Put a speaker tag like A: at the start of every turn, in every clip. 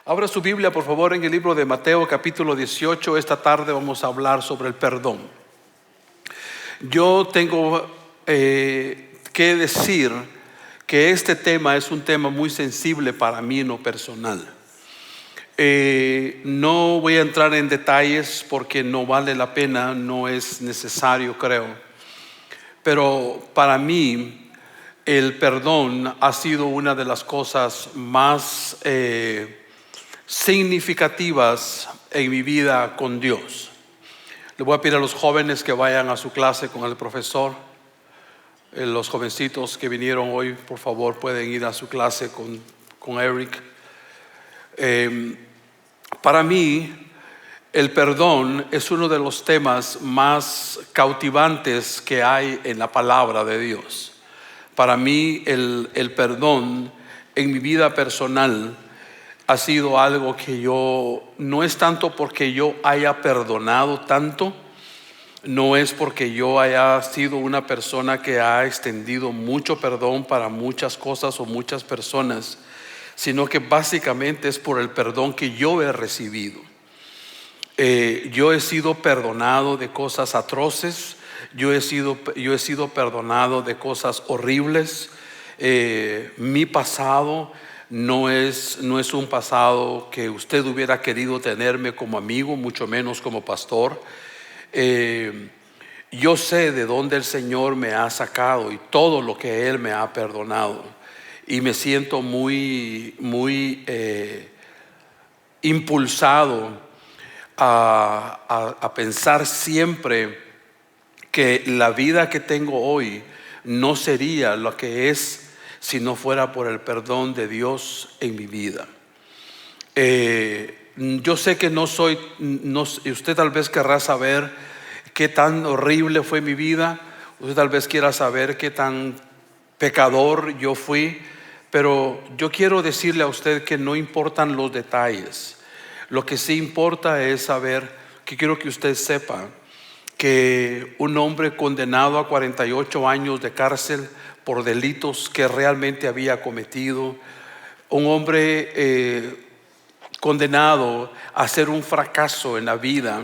A: Abra su Biblia, por favor, en el libro de Mateo, capítulo 18. Esta tarde vamos a hablar sobre el perdón. Yo tengo que decir que este tema es un tema muy sensible para mí en lo personal. No voy a entrar en detalles porque no vale la pena, no es necesario, creo. Pero para mí el perdón ha sido una de las cosas más significativas en mi vida con Dios. Le voy a pedir a los jóvenes que vayan a su clase con el profesor. Los jovencitos que vinieron hoy, por favor, pueden ir a su clase con Eric. Para mí, el perdón es uno de los temas más cautivantes que hay en la palabra de Dios. Para mí, el perdón en mi vida personal ha sido algo que no es tanto porque yo haya perdonado tanto, no es porque yo haya sido una persona que ha extendido mucho perdón para muchas cosas o muchas personas, sino que básicamente es por el perdón que yo he recibido. Yo he sido perdonado de cosas atroces, yo he sido perdonado de cosas horribles. Mi pasado no es un pasado que usted hubiera querido tenerme como amigo, mucho menos como pastor. Yo sé de dónde el Señor me ha sacado y todo lo que Él me ha perdonado, y me siento muy impulsado a pensar siempre que la vida que tengo hoy no sería lo que es si no fuera por el perdón de Dios en mi vida. Yo sé que usted tal vez querrá saber qué tan horrible fue mi vida. Usted tal vez quiera saber qué tan pecador yo fui. Pero yo quiero decirle a usted que no importan los detalles. Lo que sí importa es saber, que quiero que usted sepa, que un hombre condenado a 48 años de cárcel por delitos que realmente había cometido, un hombre condenado a ser un fracaso en la vida,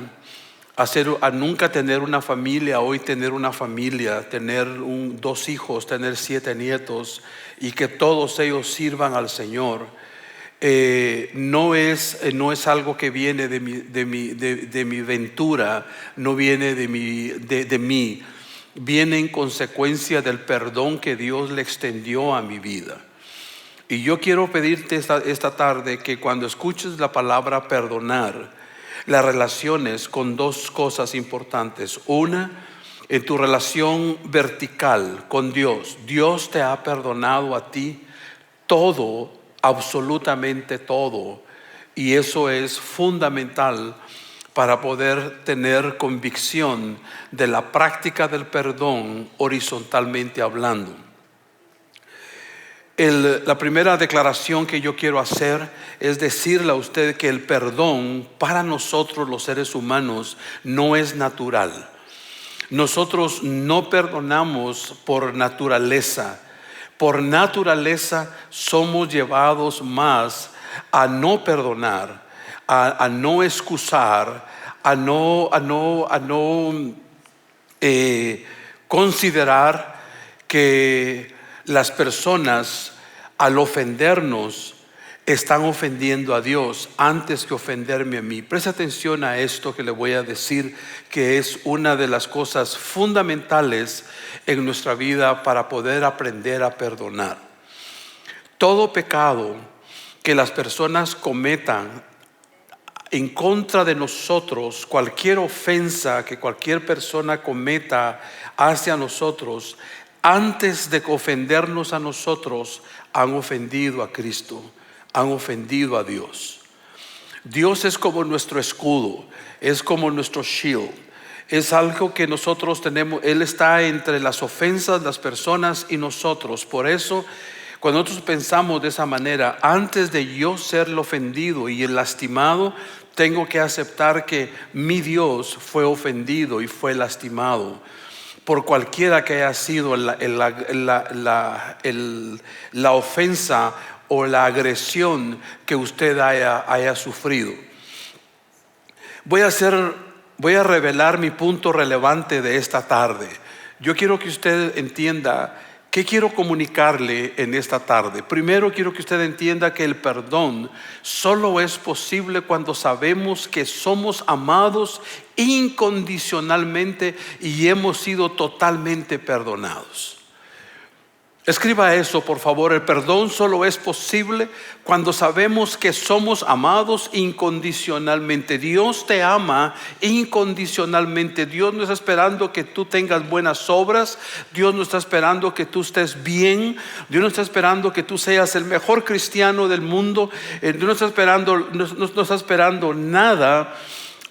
A: a nunca tener una familia, hoy tener una familia, tener 2 hijos, tener 7 nietos, y que todos ellos sirvan al Señor. No es algo que viene de mi ventura, no viene de mí, viene en consecuencia del perdón que Dios le extendió a mi vida. Y yo quiero pedirte esta tarde que cuando escuches la palabra perdonar, la relaciones con 2 cosas importantes. Una, en tu relación vertical con Dios. Dios te ha perdonado a ti todo, absolutamente todo, y eso es fundamental para poder tener convicción de la práctica del perdón horizontalmente hablando. La primera declaración que yo quiero hacer es decirle a usted que el perdón para nosotros los seres humanos no es natural. Nosotros no perdonamos por naturaleza. Por naturaleza somos llevados más a no perdonar, a no excusar, a no considerar que las personas al ofendernos están ofendiendo a Dios antes que ofenderme a mí. Presta atención a esto que le voy a decir, que es una de las cosas fundamentales en nuestra vida para poder aprender a perdonar. Todo pecado que las personas cometan en contra de nosotros, cualquier ofensa que cualquier persona cometa hacia nosotros, antes de ofendernos a nosotros, han ofendido a Cristo, han ofendido a Dios. Dios es como nuestro escudo, es como nuestro shield, es algo que nosotros tenemos. Él está entre las ofensas, las personas y nosotros. Por eso, cuando nosotros pensamos de esa manera, antes de yo ser el ofendido y el lastimado, tengo que aceptar que mi Dios fue ofendido y fue lastimado por cualquiera que haya sido la ofensa o la agresión que usted haya sufrido. Voy a revelar mi punto relevante de esta tarde. Yo quiero que usted entienda qué quiero comunicarle en esta tarde. Primero quiero que usted entienda que el perdón solo es posible cuando sabemos que somos amados incondicionalmente y hemos sido totalmente perdonados. Escriba eso, por favor. El perdón solo es posible cuando sabemos que somos amados incondicionalmente. Dios te ama incondicionalmente. Dios no está esperando que tú tengas buenas obras. Dios no está esperando que tú estés bien. Dios no está esperando que tú seas el mejor cristiano del mundo. Dios no está esperando nada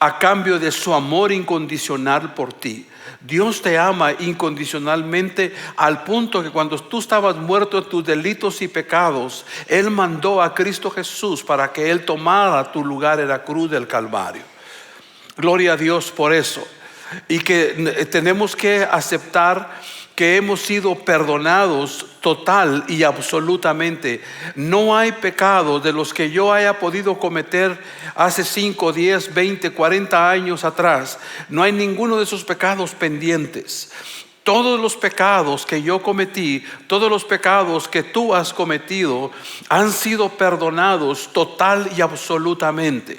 A: a cambio de su amor incondicional por ti. Dios te ama incondicionalmente al punto que cuando tú estabas muerto en tus delitos y pecados, Él mandó a Cristo Jesús para que Él tomara tu lugar en la cruz del Calvario. Gloria a Dios por eso. Y que tenemos que aceptar que hemos sido perdonados total y absolutamente. No hay pecado de los que yo haya podido cometer hace 5, 10, 20, 40 años atrás. No hay ninguno de esos pecados pendientes. Todos los pecados que yo cometí, todos los pecados que tú has cometido han sido perdonados total y absolutamente.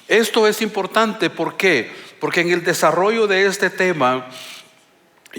A: Esto es importante, ¿por qué? Porque en el desarrollo de este tema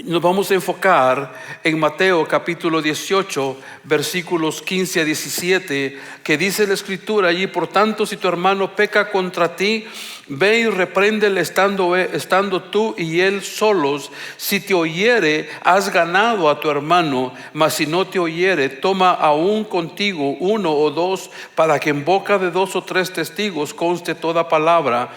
A: nos vamos a enfocar en Mateo capítulo 18, versículos 15 a 17, que dice la escritura allí: por tanto, si tu hermano peca contra ti, ve y repréndele estando tú y él solos. Si te oyere, has ganado a tu hermano, mas si no te oyere, toma aún contigo 1 o 2, para que en boca de 2 o 3 testigos conste toda palabra.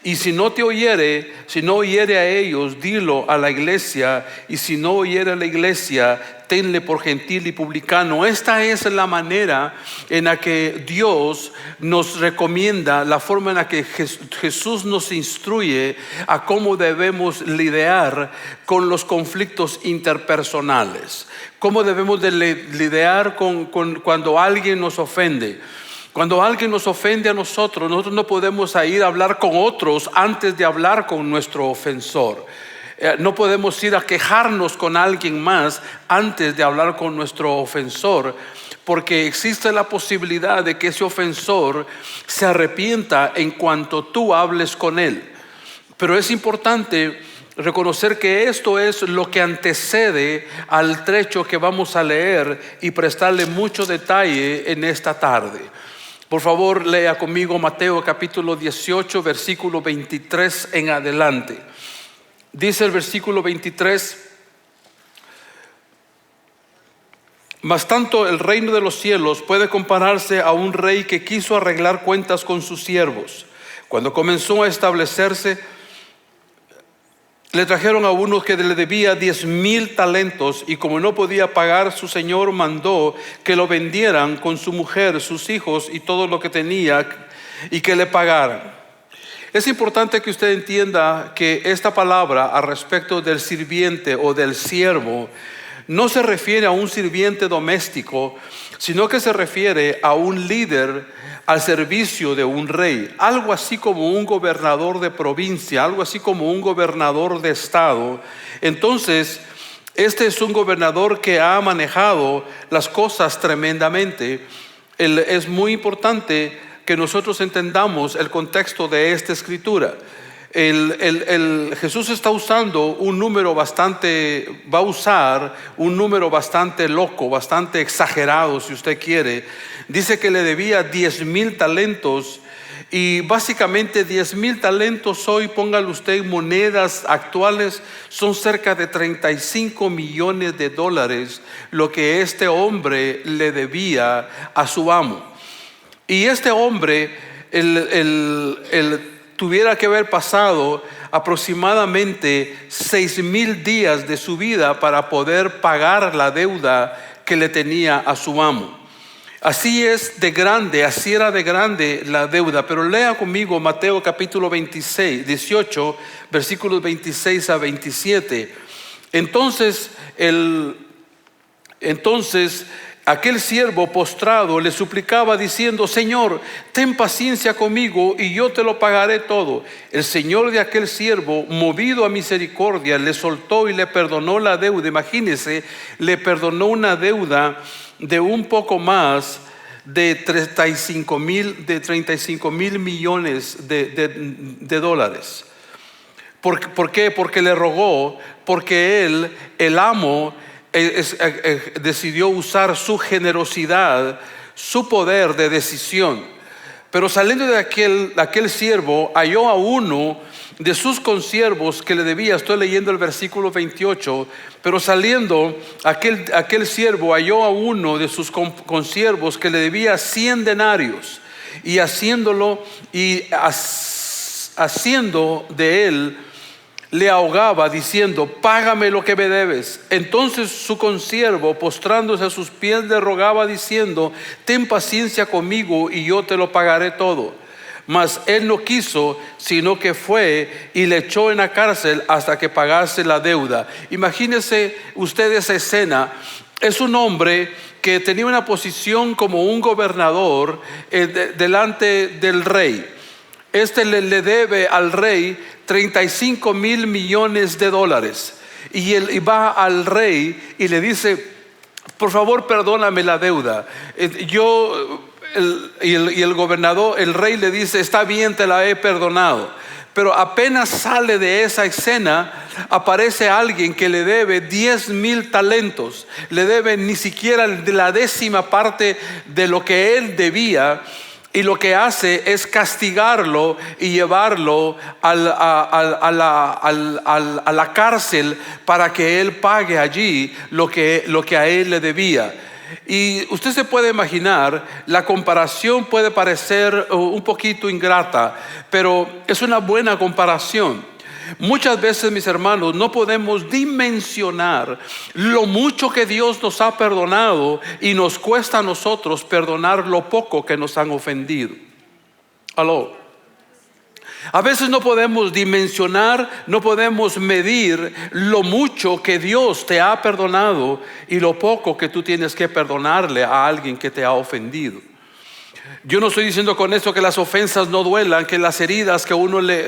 A: Y si no te oyere, si no oyere a ellos, dilo a la iglesia. Y si no oyere a la iglesia, tenle por gentil y publicano. Esta es la manera en la que Dios nos recomienda, la forma en la que Jesús nos instruye a cómo debemos lidiar con los conflictos interpersonales. Cómo debemos de lidiar con cuando alguien nos ofende. Cuando alguien nos ofende a nosotros no podemos ir a hablar con otros antes de hablar con nuestro ofensor. No podemos ir a quejarnos con alguien más antes de hablar con nuestro ofensor, porque existe la posibilidad de que ese ofensor se arrepienta en cuanto tú hables con él. Pero es importante reconocer que esto es lo que antecede al trecho que vamos a leer y prestarle mucho detalle en esta tarde. Por favor, lea conmigo Mateo capítulo 18, versículo 23 en adelante. Dice el versículo 23: mas tanto el reino de los cielos puede compararse a un rey que quiso arreglar cuentas con sus siervos. Cuando comenzó a establecerse, le trajeron a uno que le debía 10,000 talentos, y como no podía pagar, su señor mandó que lo vendieran con su mujer, sus hijos y todo lo que tenía, y que le pagaran. Es importante que usted entienda que esta palabra a respecto del sirviente o del siervo no se refiere a un sirviente doméstico, sino que se refiere a un líder al servicio de un rey, algo así como un gobernador de provincia, algo así como un gobernador de estado. Entonces, este es un gobernador que ha manejado las cosas tremendamente. Es muy importante que nosotros entendamos el contexto de esta escritura. Jesús está usando un número va a usar un número bastante loco, bastante exagerado, si usted quiere. Dice que le debía 10,000 talentos, y básicamente 10,000 talentos hoy, póngale usted en monedas actuales, son cerca de 35 millones de dólares lo que este hombre le debía a su amo. Y este hombre, tuviera que haber pasado aproximadamente 6,000 días de su vida para poder pagar la deuda que le tenía a su amo. Así era de grande la deuda. Pero lea conmigo Mateo capítulo 18, versículos 26 a 27. Entonces aquel siervo postrado le suplicaba diciendo: Señor, ten paciencia conmigo y yo te lo pagaré todo. El señor de aquel siervo, movido a misericordia, le soltó y le perdonó la deuda. Imagínese, le perdonó una deuda de un poco más de 35 mil millones de dólares. ¿Por qué? Porque le rogó, porque él, el amo, decidió usar su generosidad, su poder de decisión. Pero saliendo de aquel siervo, halló a uno de sus consiervos que le debía. Estoy leyendo el versículo 28. Pero saliendo aquel siervo, halló a uno de sus consiervos que le debía 100 denarios, y haciendo de él, le ahogaba diciendo: págame lo que me debes. Entonces su consiervo, postrándose a sus pies, le rogaba diciendo: ten paciencia conmigo y yo te lo pagaré todo. Mas él no quiso, sino que fue y le echó en la cárcel hasta que pagase la deuda. Imagínese usted esa escena. Es un hombre que tenía una posición como un gobernador delante del rey. Le debe al rey 35 mil millones de dólares. Y él va al rey y le dice: por favor, perdóname la deuda. El gobernador, el rey le dice: está bien, te la he perdonado. Pero apenas sale de esa escena, aparece alguien que le debe 10,000 talentos. Le debe ni siquiera la 10ª parte de lo que él debía. Y lo que hace es castigarlo y llevarlo a la cárcel para que él pague allí lo que a él le debía. Y usted se puede imaginar, la comparación puede parecer un poquito ingrata, pero es una buena comparación. Muchas veces, mis hermanos, no podemos dimensionar lo mucho que Dios nos ha perdonado, y nos cuesta a nosotros perdonar lo poco que nos han ofendido. Aló. A veces no podemos dimensionar, no podemos medir lo mucho que Dios te ha perdonado y lo poco que tú tienes que perdonarle a alguien que te ha ofendido. Yo no estoy diciendo con esto que las ofensas no duelan, que las heridas que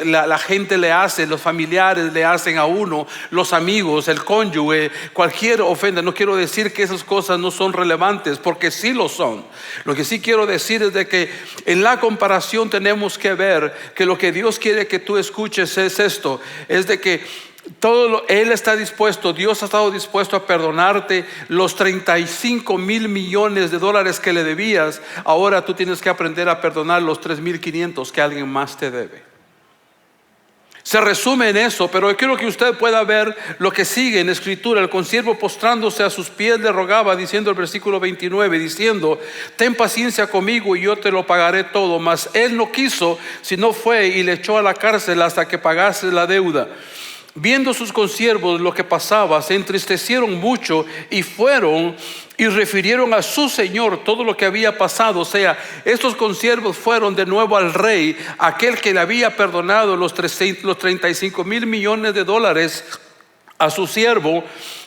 A: la gente le hace, los familiares le hacen a uno, los amigos, el cónyuge, cualquier ofensa. No quiero decir que esas cosas no son relevantes, porque sí lo son. Lo que sí quiero decir es de que en la comparación tenemos que ver que lo que Dios quiere que tú escuches es esto: es de que Él está dispuesto, Dios ha estado dispuesto a perdonarte los 35 mil millones de dólares que le debías. Ahora tú tienes que aprender a perdonar los 3,500 que alguien más te debe. Se resume en eso, pero yo quiero que usted pueda ver lo que sigue en Escritura. El consiervo, postrándose a sus pies, le rogaba diciendo, el versículo 29, diciendo: ten paciencia conmigo y yo te lo pagaré todo. Mas él no quiso, sino fue y le echó a la cárcel hasta que pagase la deuda. Viendo sus consiervos lo que pasaba, se entristecieron mucho y fueron y refirieron a su señor todo lo que había pasado. O sea, estos consiervos fueron de nuevo al rey, aquel que le había perdonado los 35 mil millones de dólares a su siervo.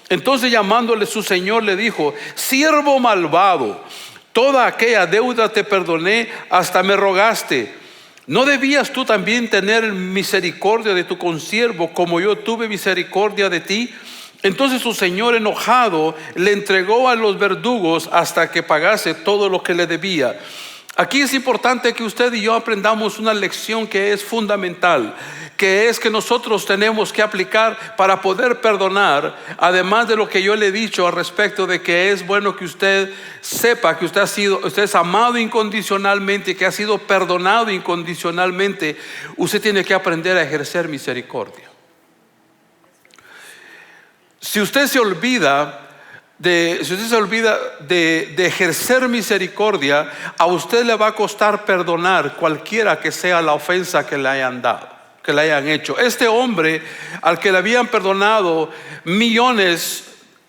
A: Entonces, llamándole su señor, le dijo: siervo malvado, toda aquella deuda te perdoné, hasta me rogaste. ¿No debías tú también tener misericordia de tu consiervo, como yo tuve misericordia de ti? Entonces su señor, enojado, le entregó a los verdugos hasta que pagase todo lo que le debía. Aquí es importante que usted y yo aprendamos una lección que es fundamental, que es que nosotros tenemos que aplicar para poder perdonar. Además de lo que yo le he dicho al respecto de que es bueno que usted sepa que usted es amado incondicionalmente, que ha sido perdonado incondicionalmente. Usted tiene que aprender a ejercer misericordia. Si usted se olvida de ejercer misericordia, a usted le va a costar perdonar cualquiera que sea la ofensa que le hayan dado, que le hayan hecho. Este hombre, al que le habían perdonado millones,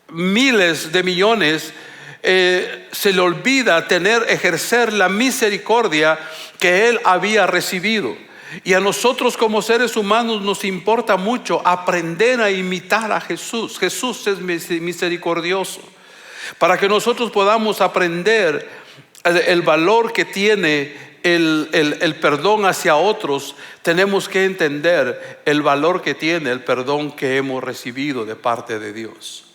A: miles de millones, se le olvida ejercer la misericordia que él había recibido. Y a nosotros como seres humanos nos importa mucho aprender a imitar a Jesús. Jesús es misericordioso. Para que nosotros podamos aprender el valor que tiene el perdón hacia otros, tenemos que entender el valor que tiene el perdón que hemos recibido de parte de Dios.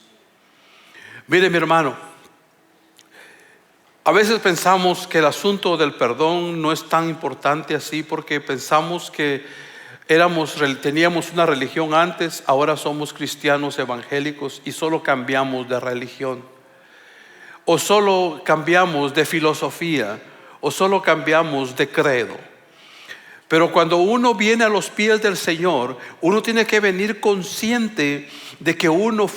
A: Mire, mi hermano, a veces pensamos que el asunto del perdón no es tan importante así, porque pensamos que teníamos una religión antes, ahora somos cristianos evangélicos y solo cambiamos de religión, o solo cambiamos de filosofía, o solo cambiamos de credo. Pero cuando uno viene a los pies del Señor, uno tiene que venir consciente de que uno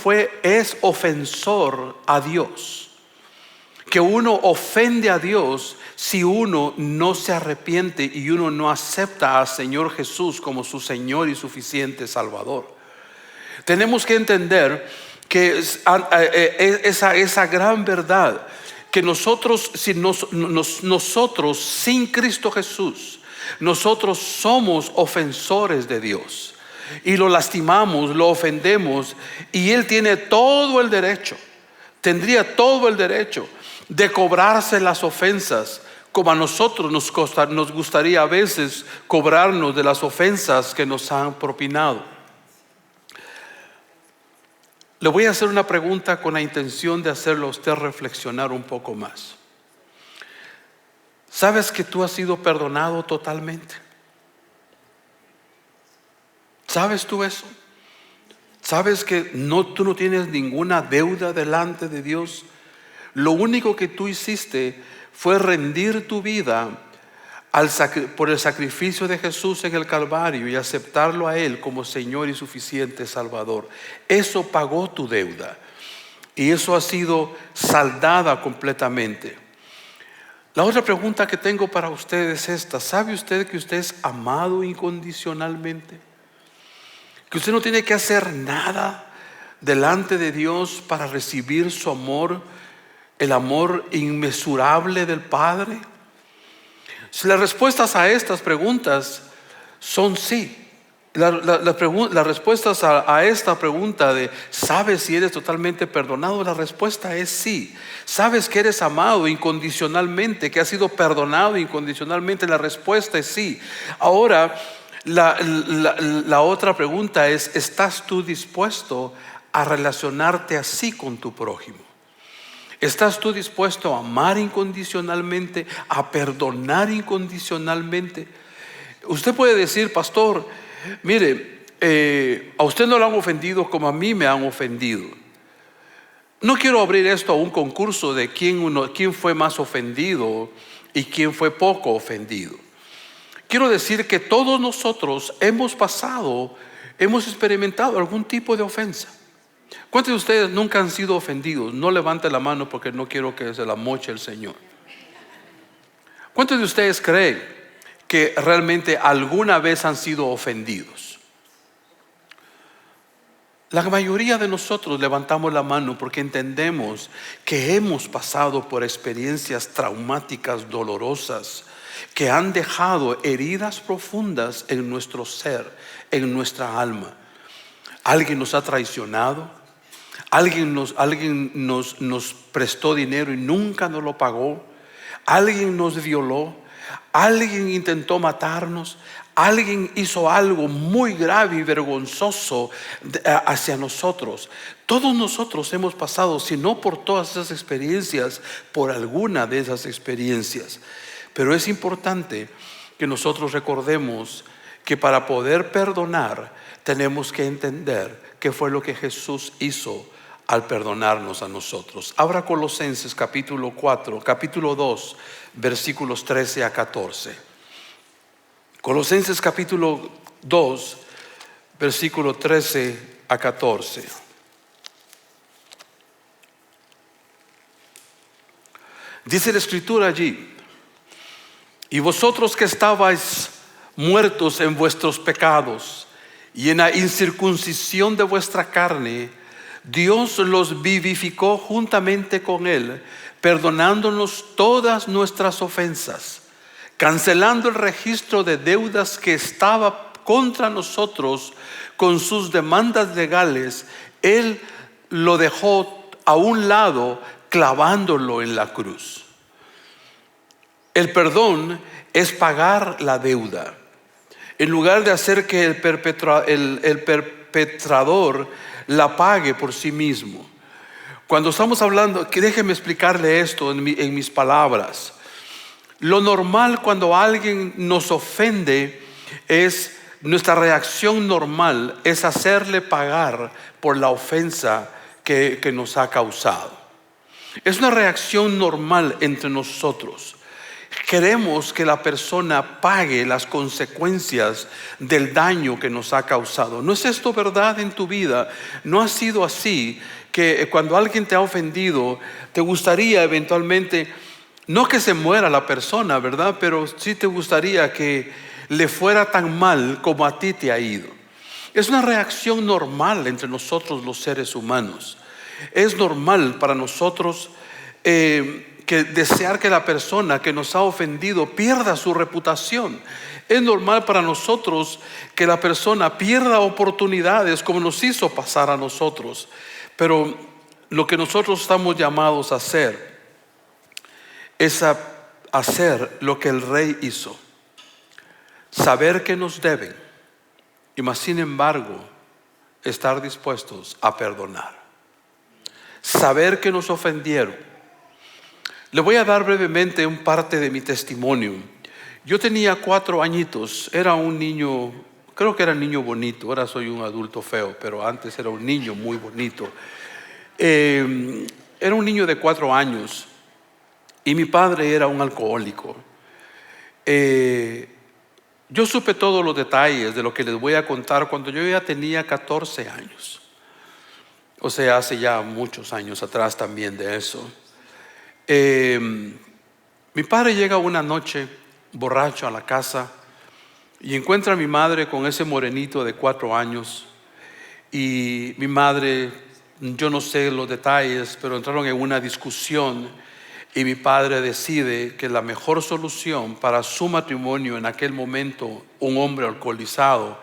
A: es ofensor a Dios, que uno ofende a Dios si uno no se arrepiente y uno no acepta al Señor Jesús como su Señor y suficiente Salvador. Tenemos que entender que esa gran verdad, que nosotros sin Cristo Jesús, nosotros somos ofensores de Dios y lo lastimamos, lo ofendemos, y Él tiene todo el derecho, tendría todo el derecho de cobrarse las ofensas, como a nosotros nos gustaría a veces cobrarnos de las ofensas que nos han propinado. Le voy a hacer una pregunta con la intención de hacerlo a usted reflexionar un poco más. ¿Sabes que tú has sido perdonado totalmente? ¿Sabes tú eso? ¿Sabes que tú no tienes ninguna deuda delante de Dios? Lo único que tú hiciste fue rendir tu vida por el sacrificio de Jesús en el Calvario y aceptarlo a Él como Señor y suficiente Salvador. Eso pagó tu deuda y eso ha sido saldada completamente. La otra pregunta que tengo para usted es esta: ¿sabe usted que usted es amado incondicionalmente? Que usted no tiene que hacer nada delante de Dios para recibir su amor, el amor inmesurable del Padre. Si las respuestas a estas preguntas son sí. Las respuestas a esta pregunta de ¿sabes si eres totalmente perdonado? La respuesta es sí. ¿Sabes que eres amado incondicionalmente, que has sido perdonado incondicionalmente? La respuesta es sí. Ahora, la otra pregunta es: ¿estás tú dispuesto a relacionarte así con tu prójimo? ¿Estás tú dispuesto a amar incondicionalmente, a perdonar incondicionalmente? Usted puede decir: pastor, mire, a usted no lo han ofendido como a mí me han ofendido. No quiero abrir esto a un concurso de quién fue más ofendido y quién fue poco ofendido. Quiero decir que todos nosotros hemos experimentado algún tipo de ofensa. ¿Cuántos de ustedes nunca han sido ofendidos? No levante la mano porque no quiero que se la moche el Señor. ¿Cuántos de ustedes creen que realmente alguna vez han sido ofendidos? La mayoría de nosotros levantamos la mano porque entendemos que hemos pasado por experiencias traumáticas, dolorosas, que han dejado heridas profundas en nuestro ser, en nuestra alma. Alguien nos ha traicionado, alguien nos prestó dinero y nunca nos lo pagó, alguien nos violó, alguien intentó matarnos, alguien hizo algo muy grave y vergonzoso hacia nosotros. Todos nosotros hemos pasado, si no por todas esas experiencias, por alguna de esas experiencias. Pero es importante que nosotros recordemos que para poder perdonar tenemos que entender qué fue lo que Jesús hizo al perdonarnos a nosotros. Abra Colosenses capítulo 2, versículos 13 a 14. Colosenses capítulo 2, versículo 13 a 14. Dice la Escritura allí: y vosotros que estabais muertos en vuestros pecados y en la incircuncisión de vuestra carne, Dios los vivificó juntamente con Él, perdonándonos todas nuestras ofensas, cancelando el registro de deudas que estaba contra nosotros con sus demandas legales. Él lo dejó a un lado, clavándolo en la cruz. El perdón es pagar la deuda. En lugar de hacer que el perpetrador la pague por sí mismo. Cuando estamos hablando, que déjeme explicarle esto en mis palabras. Lo normal cuando alguien nos ofende es, nuestra reacción normal es hacerle pagar por la ofensa que nos ha causado. Es una reacción normal entre nosotros. Queremos que la persona pague las consecuencias del daño que nos ha causado. ¿No es esto verdad en tu vida? ¿No ha sido así que cuando alguien te ha ofendido, te gustaría eventualmente, no que se muera la persona, ¿verdad? Pero sí te gustaría que le fuera tan mal como a ti te ha ido? Es una reacción normal entre nosotros los seres humanos. Es normal para nosotros que desear que la persona que nos ha ofendido pierda su reputación. Es normal para nosotros que la persona pierda oportunidades como nos hizo pasar a nosotros. Pero lo que nosotros estamos llamados a hacer es a hacer lo que el rey hizo. Saber que nos deben y más sin embargo estar dispuestos a perdonar. Saber que nos ofendieron. Le voy a dar brevemente un parte de mi testimonio. Yo tenía 4 añitos, era un niño, creo que era un niño bonito, ahora soy un adulto feo, pero antes era un niño muy bonito. Era un niño de 4 años y mi padre era un alcohólico. Yo supe todos los detalles de lo que les voy a contar cuando yo ya tenía 14 años. O sea, hace ya muchos años atrás también de eso. Mi padre llega una noche borracho a la casa y encuentra a mi madre con ese morenito de 4 años. Y mi madre, yo no sé los detalles, pero entraron en una discusión y mi padre decide que la mejor solución para su matrimonio en aquel momento, un hombre alcoholizado,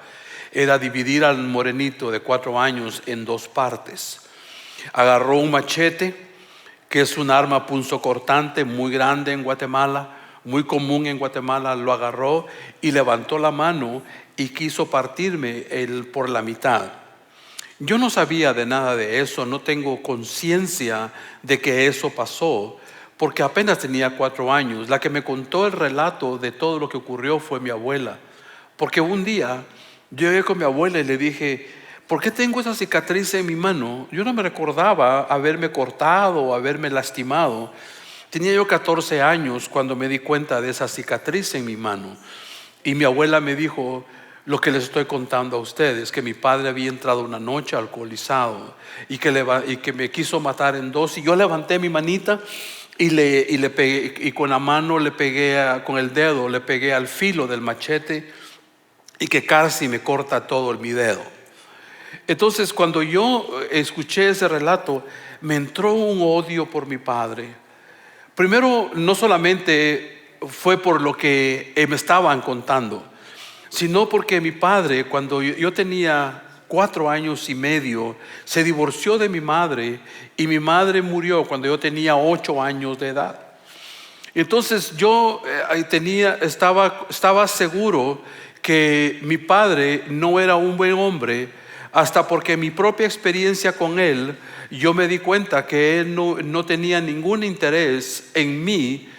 A: era dividir al morenito de 4 años en 2 partes. Agarró un machete, que es un arma punzocortante muy grande en Guatemala, muy común en Guatemala. Lo agarró y levantó la mano y quiso partirme por la mitad. Yo no sabía de nada de eso, no tengo conciencia de que eso pasó, porque apenas tenía 4 años. La que me contó el relato de todo lo que ocurrió fue mi abuela, porque un día yo llegué con mi abuela y le dije: ¿por qué tengo esa cicatriz en mi mano? Yo no me recordaba haberme cortado o haberme lastimado. Tenía yo 14 años cuando me di cuenta de esa cicatriz en mi mano. Y mi abuela me dijo lo que les estoy contando a ustedes, que mi padre había entrado una noche alcoholizado y que me quiso matar en 2. Y yo levanté mi manita y le pegué, y con la mano le pegué, con el dedo le pegué al filo del machete, y que casi me corta todo mi dedo. Entonces, cuando yo escuché ese relato, me entró un odio por mi padre. Primero, no solamente fue por lo que me estaban contando, sino porque mi padre, cuando yo tenía 4 años y medio, se divorció de mi madre, y mi madre murió cuando yo tenía 8 años de edad. Entonces yo estaba seguro que mi padre no era un buen hombre, hasta porque mi propia experiencia con él, yo me di cuenta que él no tenía ningún interés en mí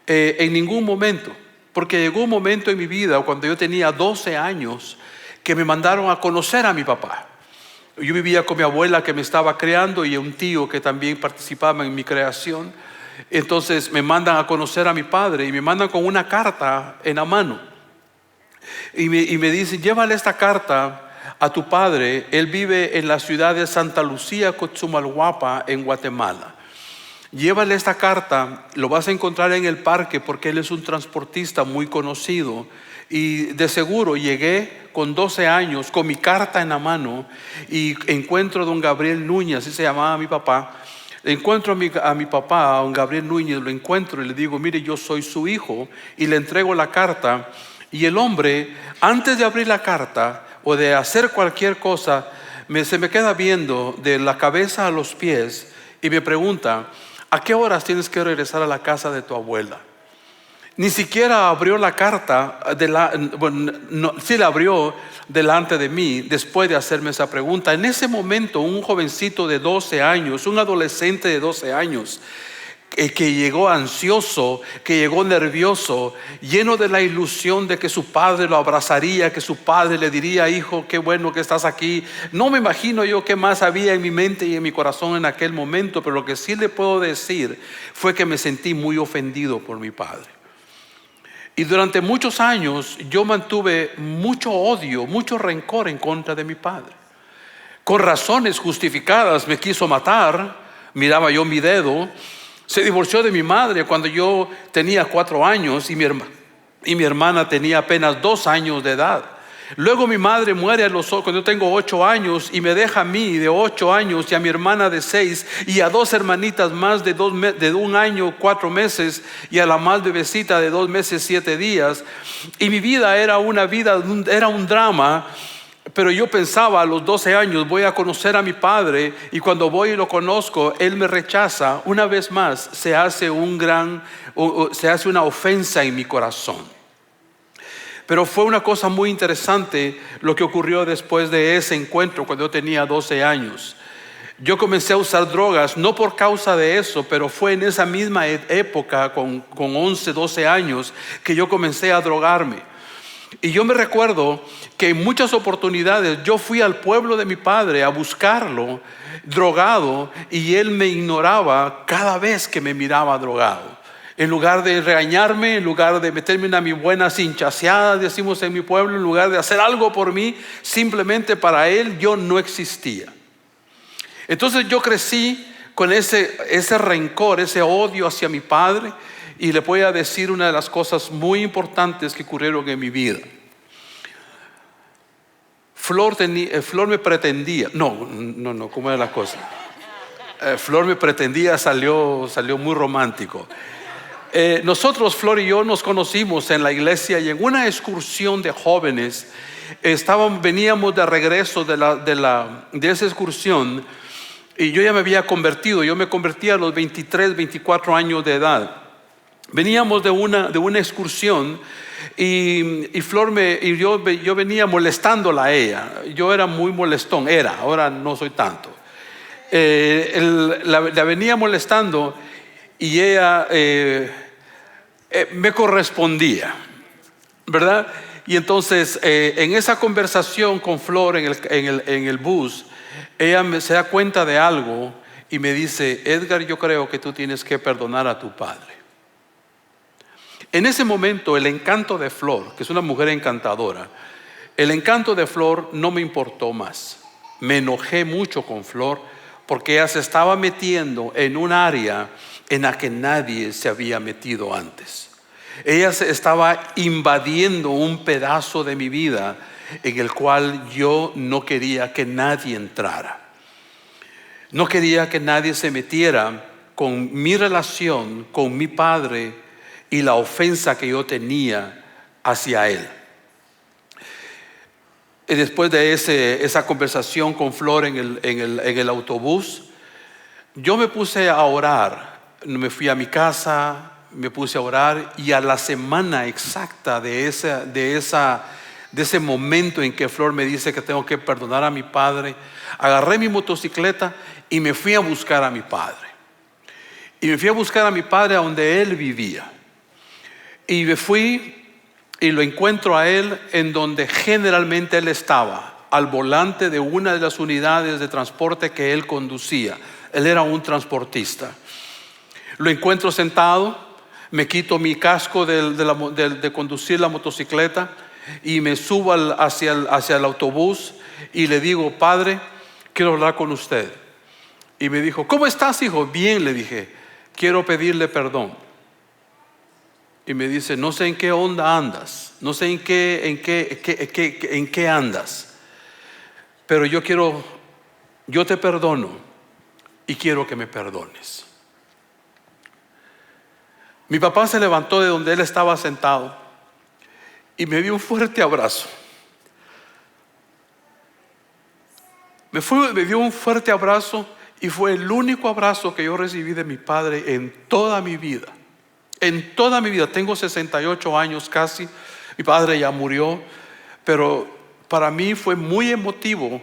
A: en ningún momento. Porque llegó un momento en mi vida, cuando yo tenía 12 años, que me mandaron a conocer a mi papá. Yo vivía con mi abuela que me estaba criando y un tío que también participaba en mi creación. Entonces me mandan a conocer a mi padre y me mandan con una carta en la mano. Y me dicen: llévale esta carta a tu padre. Él vive en la ciudad de Santa Lucía, Cotzumalguapa, en Guatemala. Llévale esta carta, lo vas a encontrar en el parque porque él es un transportista muy conocido. Y de seguro llegué con 12 años con mi carta en la mano y encuentro a don Gabriel Núñez, así se llamaba mi papá. Encuentro a mi papá, a don Gabriel Núñez, lo encuentro y le digo: mire, yo soy su hijo, y le entrego la carta. Y el hombre, antes de abrir la carta o de hacer cualquier cosa, se me queda viendo de la cabeza a los pies y me pregunta: ¿a qué horas tienes que regresar a la casa de tu abuela? Ni siquiera abrió la carta, sí la abrió delante de mí después de hacerme esa pregunta. En ese momento, un jovencito de 12 años, un adolescente de 12 años, que llegó ansioso, que llegó nervioso, lleno de la ilusión de que su padre lo abrazaría, que su padre le diría: hijo, qué bueno que estás aquí. No me imagino yo qué más había en mi mente y en mi corazón en aquel momento, pero lo que sí le puedo decir fue que me sentí muy ofendido por mi padre. Y durante muchos años yo mantuve mucho odio, mucho rencor en contra de mi padre. Con razones justificadas me quiso matar, miraba yo mi dedo. Se divorció de mi madre cuando yo tenía 4 años y mi hermana tenía apenas 2 años de edad. Luego mi madre muere cuando yo tengo 8 años y me deja a mí de 8 años y a mi hermana de 6 y a 2 hermanitas más de 1 año 4 meses y a la más bebecita de 2 meses 7 días. Y mi vida era un drama. Pero yo pensaba, a los 12 años voy a conocer a mi padre, y cuando voy y lo conozco, él me rechaza. Una vez más se hace una ofensa en mi corazón. Pero fue una cosa muy interesante lo que ocurrió después de ese encuentro cuando yo tenía 12 años. Yo comencé a usar drogas, no por causa de eso, pero fue en esa misma época, con 11, 12 años, que yo comencé a drogarme. Y yo me recuerdo que en muchas oportunidades yo fui al pueblo de mi padre a buscarlo drogado, y él me ignoraba cada vez que me miraba drogado. En lugar de regañarme, en lugar de meterme una mi buena cinchaseada, decimos en mi pueblo, en lugar de hacer algo por mí, simplemente para él yo no existía. Entonces yo crecí con ese rencor, ese odio hacia mi padre. Y le voy a decir una de las cosas muy importantes que ocurrieron en mi vida. Flor me pretendía, no, ¿cómo era la cosa? Flor me pretendía, salió muy romántico. Nosotros, Flor y yo, nos conocimos en la iglesia, y en una excursión de jóvenes veníamos de regreso de esa excursión, y yo ya me había convertido. Yo me convertí a los 23, 24 años de edad. Veníamos de una excursión, y Flor yo venía molestándola a ella. Yo era muy molestón, ahora no soy tanto. La venía molestando, y ella me correspondía, ¿verdad? Y entonces en esa conversación con Flor en el bus, ella se da cuenta de algo y me dice: Edgar, yo creo que tú tienes que perdonar a tu padre. En ese momento el encanto de Flor, que es una mujer encantadora, el encanto de Flor no me importó más. Me enojé mucho con Flor porque ella se estaba metiendo en un área en la que nadie se había metido antes. Ella se estaba invadiendo un pedazo de mi vida en el cual yo no quería que nadie entrara. No quería que nadie se metiera con mi relación con mi padre y la ofensa que yo tenía hacia él. Y después de esa conversación con Flor en el autobús, yo me puse a orar. Me fui a mi casa, me puse a orar, y a la semana exacta de ese momento en que Flor me dice que tengo que perdonar a mi padre, agarré mi motocicleta y me fui a buscar a mi padre. Y me fui a buscar a mi padre a donde él vivía. Y me fui y lo encuentro a él en donde generalmente él estaba, al volante de una de las unidades de transporte que él conducía. Él era un transportista. Lo encuentro sentado, me quito mi casco de conducir la motocicleta y me subo hacia el autobús y le digo: padre, quiero hablar con usted. Y me dijo: ¿cómo estás, hijo? Bien, le dije, quiero pedirle perdón. Y me dice: no sé en qué onda andas, no sé en qué andas, pero yo te perdono y quiero que me perdones. Mi papá se levantó de donde él estaba sentado y me dio un fuerte abrazo. Me dio un fuerte abrazo Y fue el único abrazo que yo recibí de mi padre en toda mi vida. En toda mi vida. Tengo 68 años casi. Mi padre ya murió. Pero para mí fue muy emotivo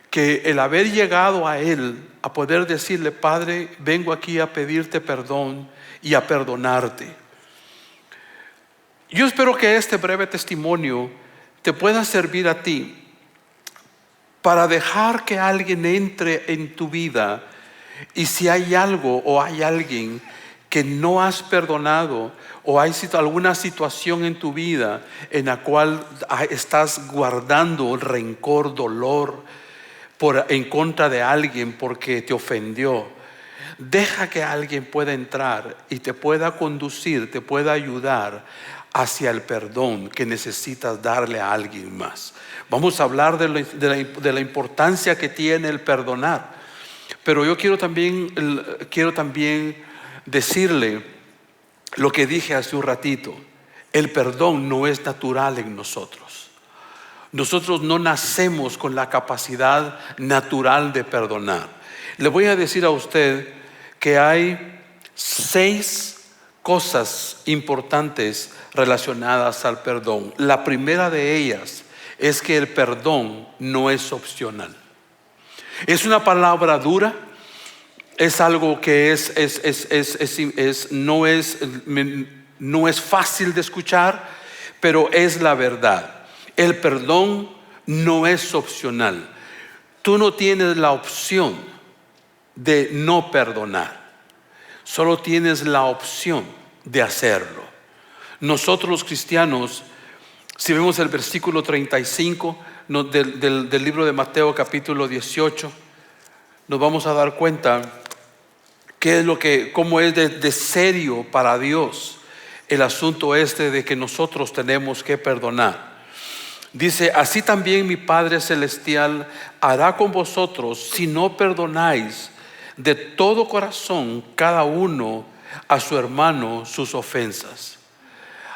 A: que el haber llegado a él, a poder decirle: Padre, vengo aquí a pedirte perdón y a perdonarte. Yo espero que este breve testimonio te pueda servir a ti para dejar que alguien entre en tu vida. Y si hay algo o hay alguien que no has perdonado, o hay alguna situación en tu vida en la cual estás guardando rencor, dolor en contra de alguien porque te ofendió, deja que alguien pueda entrar y te pueda conducir, te pueda ayudar hacia el perdón que necesitas darle a alguien más. Vamos a hablar de la importancia que tiene el perdonar. Pero yo quiero también decirle lo que dije hace un ratito. El perdón no es natural en nosotros. Nosotros no nacemos con la capacidad natural de perdonar. Le voy a decir a usted que hay 6 cosas importantes relacionadas al perdón. La primera de ellas es que el perdón no es opcional. Es una palabra dura, es algo que no es fácil de escuchar, pero es la verdad. El perdón no es opcional. Tú no tienes la opción de no perdonar, solo tienes la opción de hacerlo. Nosotros los cristianos, si vemos el versículo 35 del libro de Mateo capítulo 18, nos vamos a dar cuenta cómo es de serio para Dios el asunto de que nosotros tenemos que perdonar. Dice: así también mi Padre Celestial hará con vosotros si no perdonáis de todo corazón cada uno a su hermano sus ofensas.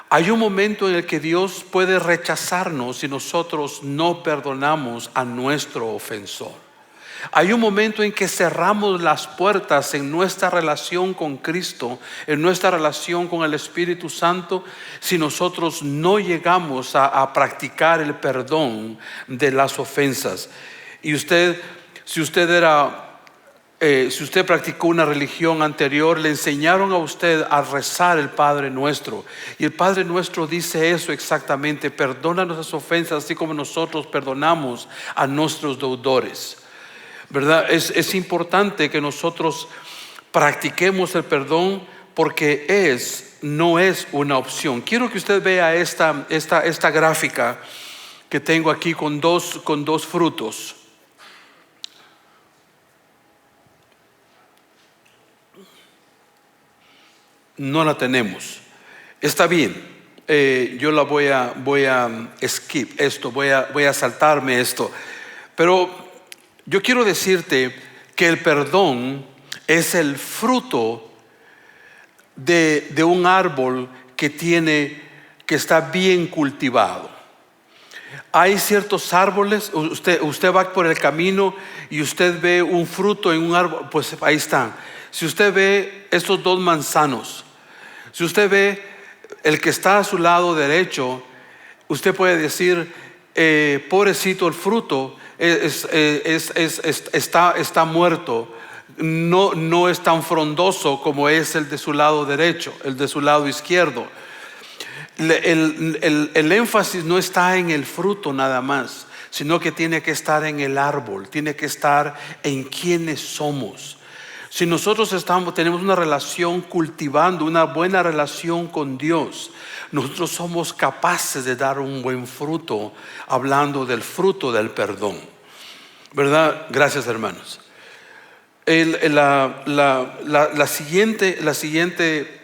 A: Hay un momento en el que Dios puede rechazarnos si nosotros no perdonamos a nuestro ofensor. Hay un momento en que cerramos las puertas en nuestra relación con Cristo, en nuestra relación con el Espíritu Santo, si nosotros no llegamos a practicar el perdón de las ofensas. Y si usted practicó una religión anterior, le enseñaron a usted a rezar el Padre Nuestro. Y el Padre Nuestro dice eso exactamente: perdona nuestras ofensas así como nosotros perdonamos a nuestros deudores. ¿Verdad? Es importante que nosotros practiquemos el perdón, porque no es una opción. Quiero que usted vea esta gráfica que tengo aquí con dos frutos. No la tenemos. Está bien. Yo la voy a skip esto, voy a saltarme esto. Pero yo quiero decirte que el perdón es el fruto de un árbol que está bien cultivado. Hay ciertos árboles, usted va por el camino y usted ve un fruto en un árbol, pues ahí están. Si usted ve estos 2 manzanos, si usted ve el que está a su lado derecho, usted puede decir: pobrecito el fruto, está muerto, no es tan frondoso como es el de su lado derecho, el de su lado izquierdo. El énfasis no está en el fruto nada más, sino que tiene que estar en el árbol, tiene que estar en quiénes somos. Si nosotros tenemos una relación cultivando, una buena relación con Dios, nosotros somos capaces de dar un buen fruto, hablando del fruto del perdón. ¿Verdad? Gracias, hermanos. La siguiente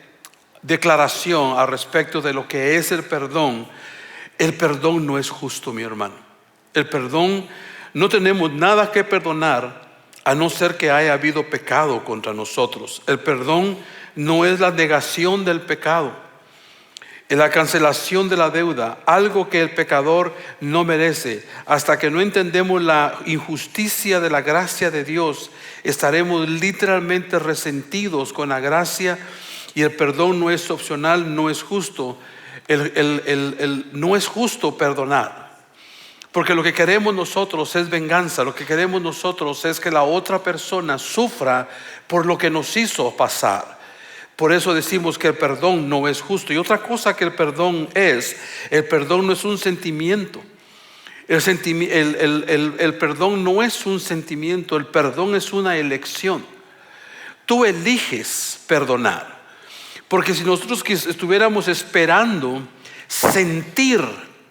A: declaración al respecto de lo que es el perdón no es justo, mi hermano. El perdón, no tenemos nada que perdonar a no ser que haya habido pecado contra nosotros. El perdón no es la negación del pecado. en la cancelación de la deuda, algo que el pecador no merece. Hasta que no entendemos la injusticia de la gracia de Dios, estaremos literalmente resentidos con la gracia, y el perdón no es opcional, no es justo. No es justo perdonar, porque lo que queremos nosotros es venganza. Lo que queremos nosotros es que la otra persona sufra por lo que nos hizo pasar. Por eso decimos que el perdón no es justo. Y otra cosa que el perdón no es un sentimiento. El perdón no es un sentimiento, el perdón es una elección. Tú eliges perdonar. Porque si nosotros estuviéramos esperando sentir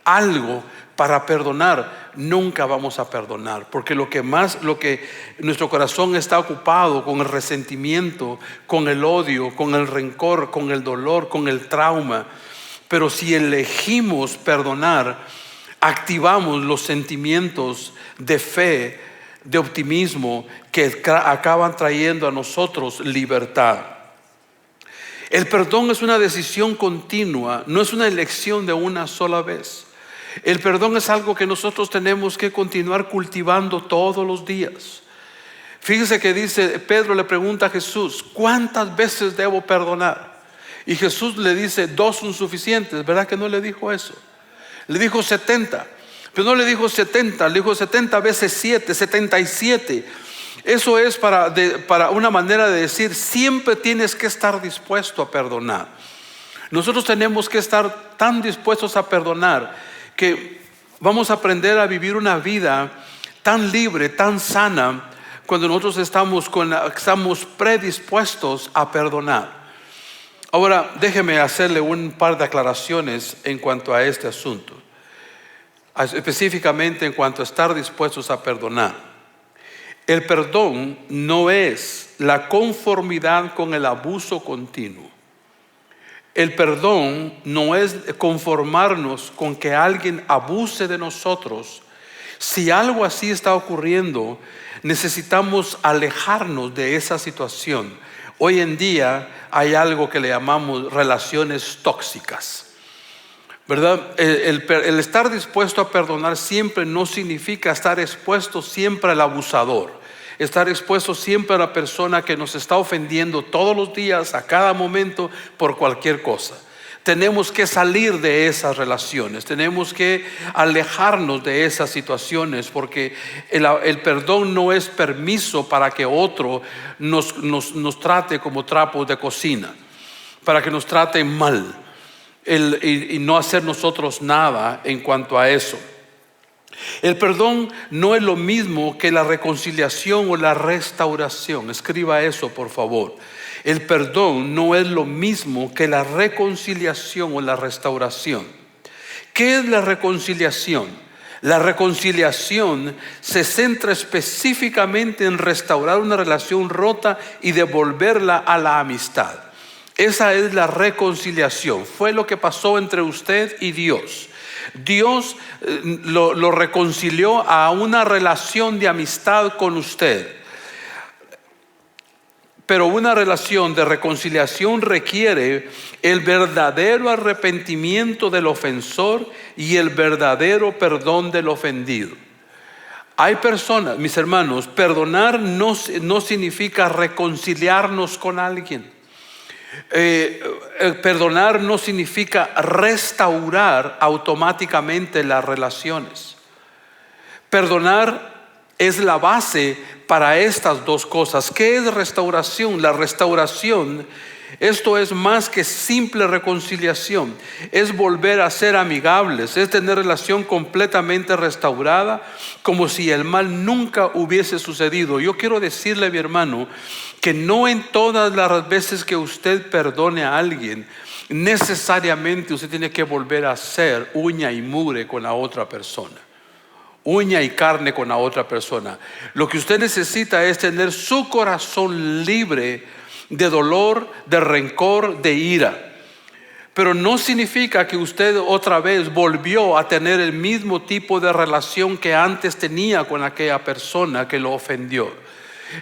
A: algo para perdonar, nunca vamos a perdonar. Porque lo que nuestro corazón está ocupado con el resentimiento, con el odio, con el rencor, con el dolor, con el trauma. Pero si elegimos perdonar, activamos los sentimientos de fe, de optimismo, que acaban trayendo a nosotros libertad. El perdón es una decisión continua, no es una elección de una sola vez. El perdón es algo que nosotros tenemos que continuar cultivando todos los días. Fíjese que Pedro le pregunta a Jesús: ¿cuántas veces debo perdonar? Y Jesús le dice: 2 son suficientes. ¿Verdad que no le dijo eso? Le dijo 70, pero no le dijo 70, le dijo 70 veces 7, 77. Eso es para una manera de decir: siempre tienes que estar dispuesto a perdonar. Nosotros tenemos que estar tan dispuestos a perdonar que vamos a aprender a vivir una vida tan libre, tan sana, cuando nosotros estamos predispuestos a perdonar. Ahora, déjeme hacerle un par de aclaraciones en cuanto a este asunto, específicamente en cuanto a estar dispuestos a perdonar. El perdón no es la conformidad con el abuso continuo. El perdón no es conformarnos con que alguien abuse de nosotros. Si algo así está ocurriendo, necesitamos alejarnos de esa situación. Hoy en día hay algo que le llamamos relaciones tóxicas, ¿verdad? El estar dispuesto a perdonar siempre no significa estar expuesto siempre al abusador, estar expuesto siempre a la persona que nos está ofendiendo todos los días, a cada momento, por cualquier cosa. Tenemos que salir de esas relaciones, tenemos que alejarnos de esas situaciones, porque el perdón no es permiso para que otro nos trate como trapos de cocina, para que nos trate mal, y no hacer nosotros nada en cuanto a eso. El perdón no es lo mismo que la reconciliación o la restauración. Escriba eso, por favor. El perdón no es lo mismo que la reconciliación o la restauración. ¿Qué es la reconciliación? La reconciliación se centra específicamente en restaurar una relación rota y devolverla a la amistad. Esa es la reconciliación. Fue lo que pasó entre usted y Dios. Dios lo reconcilió a una relación de amistad con usted. Pero una relación de reconciliación requiere el verdadero arrepentimiento del ofensor y el verdadero perdón del ofendido. Hay personas, mis hermanos, perdonar no significa reconciliarnos con alguien. Perdonar no significa restaurar automáticamente las relaciones. Perdonar es la base para estas dos cosas. ¿Qué es restauración? La restauración, esto es más que simple reconciliación, es volver a ser amigables, es tener relación completamente restaurada, como si el mal nunca hubiese sucedido. Yo quiero decirle, mi hermano, que no en todas las veces que usted perdone a alguien, necesariamente usted tiene que volver a ser uña y mugre con la otra persona, uña y carne con la otra persona. Lo que usted necesita es tener su corazón libre de dolor, de rencor, de ira. Pero no significa que usted otra vez volvió a tener el mismo tipo de relación que antes tenía con aquella persona que lo ofendió.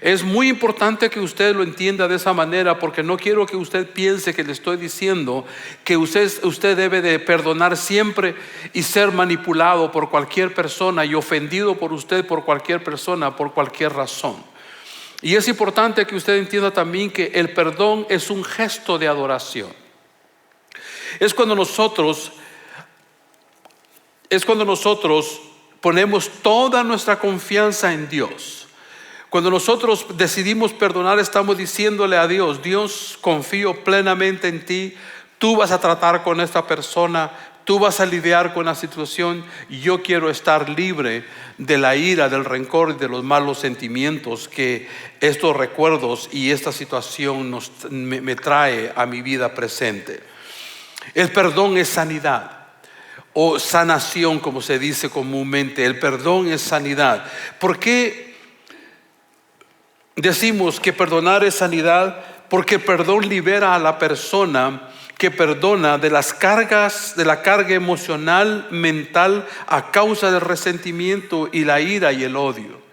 A: Es muy importante que usted lo entienda de esa manera, porque no quiero que usted piense que le estoy diciendo que usted debe de perdonar siempre y ser manipulado por cualquier persona y ofendido por usted por cualquier persona, por cualquier razón. Y es importante que usted entienda también que el perdón es un gesto de adoración. Es cuando nosotros ponemos toda nuestra confianza en Dios. Cuando nosotros decidimos perdonar, estamos diciéndole a Dios: Dios, confío plenamente en ti. Tú vas a tratar con esta persona, tú vas a lidiar con la situación, y yo quiero estar libre de la ira, del rencor y de los malos sentimientos que estos recuerdos y esta situación me trae a mi vida presente. El perdón es sanidad, o sanación, como se dice comúnmente. El perdón es sanidad. ¿Por qué decimos que perdonar es sanidad? Porque el perdón libera a la persona que perdona de las cargas, de la carga emocional, mental, a causa del resentimiento y la ira y el odio.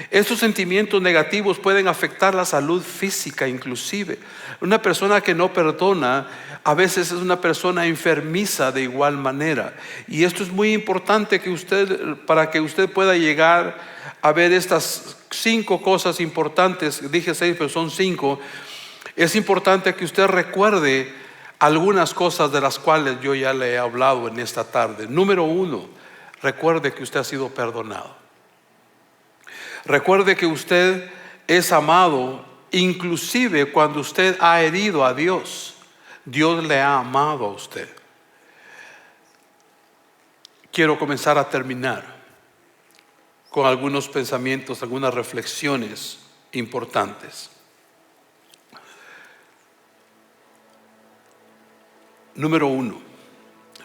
A: Estos sentimientos negativos pueden afectar la salud física inclusive. Una persona que no perdona a veces es una persona enfermiza de igual manera. Y esto es muy importante para que usted pueda llegar a ver estas 5 cosas importantes. Dije 6, pero son 5. Es importante que usted recuerde algunas cosas de las cuales yo ya le he hablado en esta tarde. Número 1, recuerde que usted ha sido perdonado. Recuerde que usted es amado, inclusive cuando usted ha herido a Dios. Dios le ha amado a usted. Quiero comenzar a terminar con algunos pensamientos, algunas reflexiones importantes. Número 1,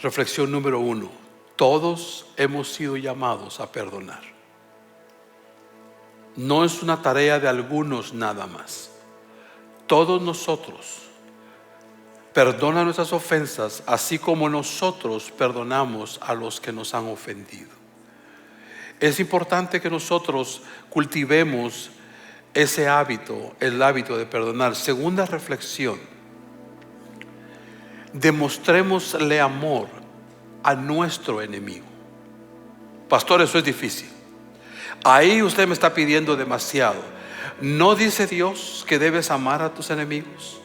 A: reflexión número 1. Todos hemos sido llamados a perdonar. No es una tarea de algunos nada más. Todos nosotros perdona nuestras ofensas, así como nosotros perdonamos a los que nos han ofendido. Es importante que nosotros cultivemos ese hábito, el hábito de perdonar. Segunda reflexión: demostrémosle amor a nuestro enemigo. Pastor, eso es difícil. Ahí usted me está pidiendo demasiado. ¿No dice Dios que debes amar a tus enemigos?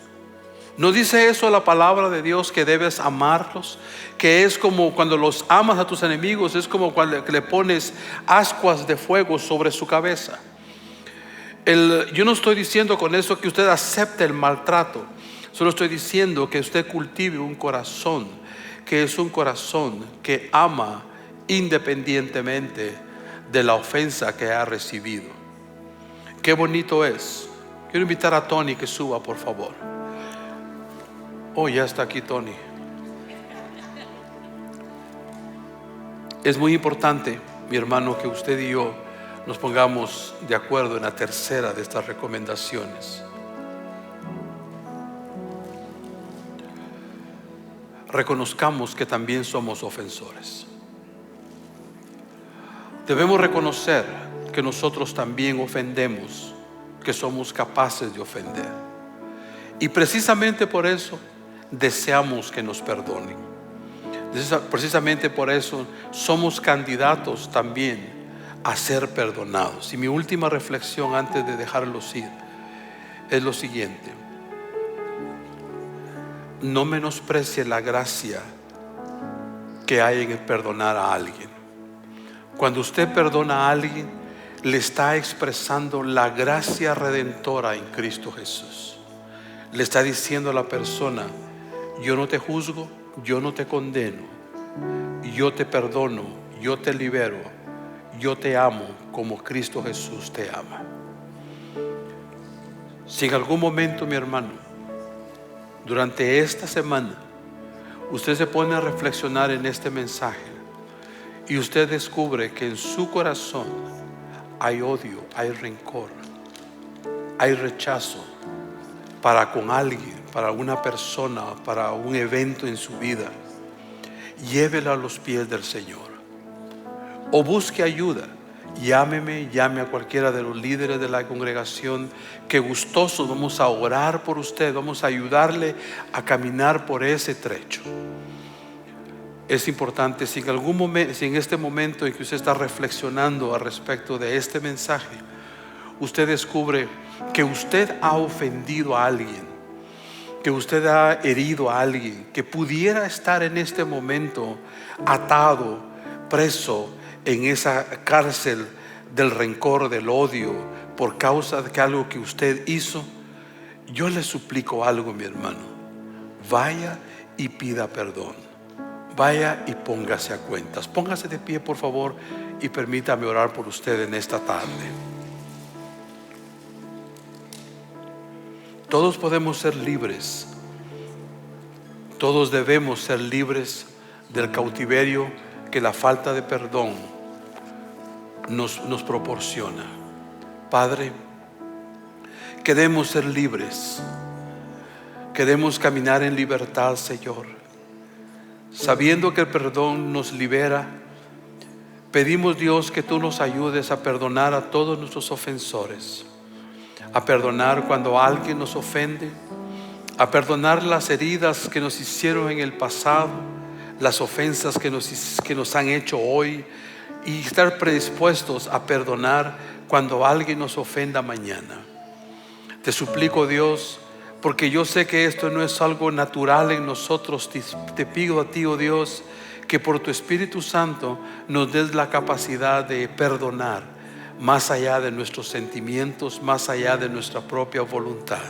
A: ¿No dice eso la palabra de Dios, que debes amarlos? Que es como cuando los amas a tus enemigos, es como cuando le pones ascuas de fuego sobre su cabeza. Yo no estoy diciendo con eso que usted acepte el maltrato. Solo estoy diciendo que usted cultive un corazón, que es un corazón que ama independientemente de la ofensa que ha recibido. Qué bonito es. Quiero invitar a Tony que suba, por favor. Oh, ya está aquí Tony. Es muy importante, mi hermano, que usted y yo nos pongamos de acuerdo en la tercera de estas recomendaciones. Reconozcamos que también somos ofensores. Debemos reconocer que nosotros también ofendemos, que somos capaces de ofender. Y precisamente por eso deseamos que nos perdonen. Precisamente por eso somos candidatos también a ser perdonados. Y mi última reflexión antes de dejarlos ir es lo siguiente: no menosprecie la gracia que hay en el perdonar a alguien. Cuando usted perdona a alguien, le está expresando la gracia redentora en Cristo Jesús. Le está diciendo a la persona: yo no te juzgo, yo no te condeno, yo te perdono, yo te libero, yo te amo como Cristo Jesús te ama. Si en algún momento, mi hermano, durante esta semana usted se pone a reflexionar en este mensaje y usted descubre que en su corazón hay odio, hay rencor, hay rechazo para con alguien, para alguna persona, para un evento en su vida, llévelo a los pies del Señor o busque ayuda. llámeme, llame a cualquiera de los líderes de la congregación, que gustosos vamos a orar por usted, vamos a ayudarle a caminar por ese trecho. Es importante, si en algún momento, si en este momento en que usted está reflexionando al respecto de este mensaje, usted descubre que usted ha ofendido a alguien, que usted ha herido a alguien, que pudiera estar en este momento atado, preso en esa cárcel del rencor, del odio, por causa de algo que usted hizo, yo le suplico algo, mi hermano: vaya y pida perdón. Vaya y póngase a cuentas. Póngase de pie, por favor, y permítame orar por usted en esta tarde. Todos podemos ser libres. Todos debemos ser libres del cautiverio que la falta de perdón nos proporciona. Padre, queremos ser libres. Queremos caminar en libertad, Señor. Sabiendo que el perdón nos libera, pedimos, Dios, que tú nos ayudes a perdonar a todos nuestros ofensores, a perdonar cuando alguien nos ofende, a perdonar las heridas que nos hicieron en el pasado, las ofensas que nos han hecho hoy, y estar predispuestos a perdonar cuando alguien nos ofenda mañana. Te suplico, Dios, porque yo sé que esto no es algo natural en nosotros. Te pido a ti, oh Dios, que por tu Espíritu Santo nos des la capacidad de perdonar más allá de nuestros sentimientos, más allá de nuestra propia voluntad.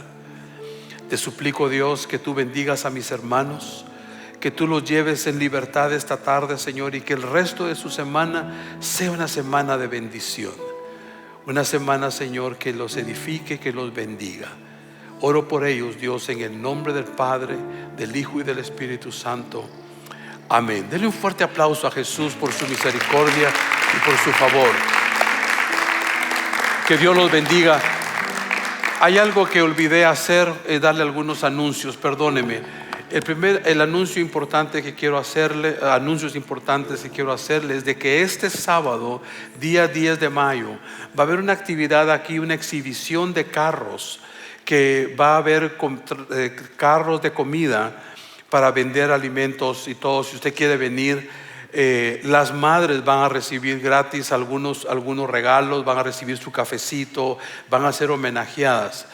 A: Te suplico, Dios, que tú bendigas a mis hermanos, que tú los lleves en libertad esta tarde, Señor, y que el resto de su semana sea una semana de bendición. Una semana, Señor, que los edifique, que los bendiga. Oro por ellos, Dios, en el nombre del Padre, del Hijo y del Espíritu Santo. Amén. Denle un fuerte aplauso a Jesús por su misericordia y por su favor. Que Dios los bendiga. Hay algo que olvidé hacer, darle algunos anuncios, perdóneme. El anuncio importante que quiero hacerle, anuncios importantes que quiero hacerle, es de que este sábado, día 10 de mayo, va a haber una actividad aquí, una exhibición de carros, que va a haber carros de comida para vender alimentos y todo. Si usted quiere venir, las madres van a recibir gratis algunos regalos, van a recibir su cafecito, van a ser homenajeadas.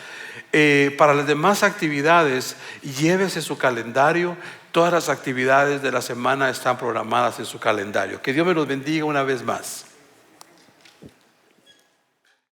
A: Para las demás actividades, llévese su calendario. Todas las actividades de la semana están programadas en su calendario. Que Dios me los bendiga una vez más.